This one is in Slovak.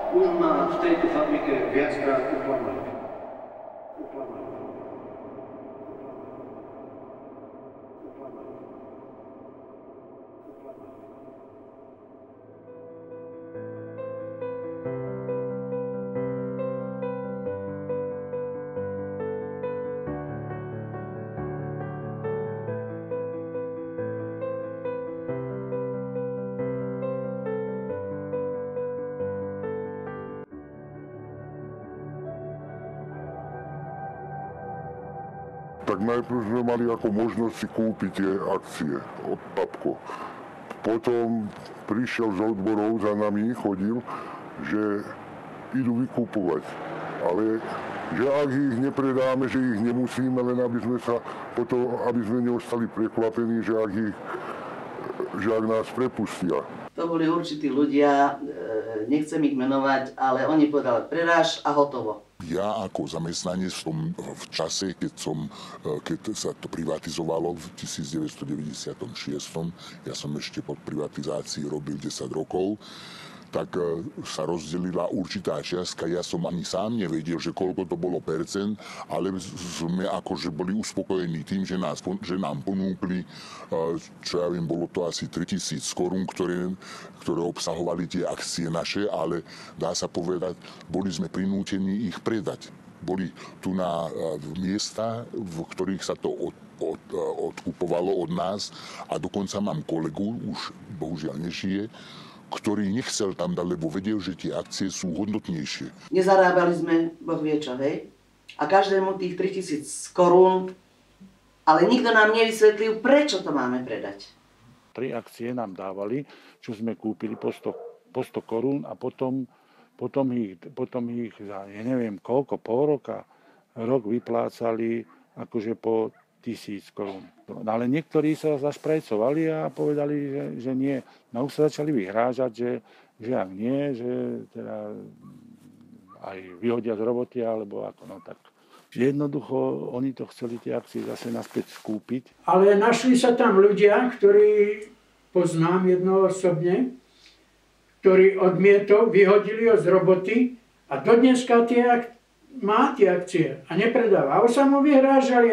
Už ma v tejto fabrike viackrát uklamali. Tak najprv sme mali ako možnosť si kúpiť tie akcie od Babko. Potom prišiel z odborov, za nami chodil, že idú vykupovať. Ale že ak ich nepredáme, že ich nemusíme, len aby sme sa potom, aby sme neostali prekvapení, že ak nás prepustia. To boli určití ľudia, nechcem ich menovať, ale oni povedali preráž a hotovo. Ja ako zamestnanec v čase, keď sa to privatizovalo v 1996, ja som ešte pod privatizácií robil 10 rokov, tak sa rozdelila určitá čiastka. Ja som ani sám nevedel, že koľko to bolo percent, ale sme akože boli uspokojení tým, že nám ponúkli, čo ja viem, bolo to asi 3000 korún, ktoré obsahovali tie akcie naše, ale dá sa povedať, boli sme prinútení ich predať. Boli tu na miesta, v ktorých sa to odkupovalo od nás a dokonca mám kolegu, už bohužiaľ nežije, ktorý nechcel tam dať, lebo vedel, že tie akcie sú hodnotnejšie. Nezarábali sme, Boh vie čo, hej? A každému tých 3000 korún, ale nikto nám nevysvetlil, prečo to máme predať. 3 akcie nám dávali, čo sme kúpili po 100 korún a potom ich za, ja neviem koľko, pol roka, rok vyplácali akože po 1000 korún. No, ale niektorí sa zašprajcovali a povedali, že nie. No už sa začali vyhrážať, že ak nie, že teda aj vyhodia z roboty, alebo ako, no tak. Jednoducho, oni to chceli tie akcie zase naspäť skúpiť. Ale našli sa tam ľudia, ktorí poznám jednoosobne, ktorí odmietol, vyhodili ho z roboty a dodneska má tie akcie a nepredáva. A už sa mu vyhrážali.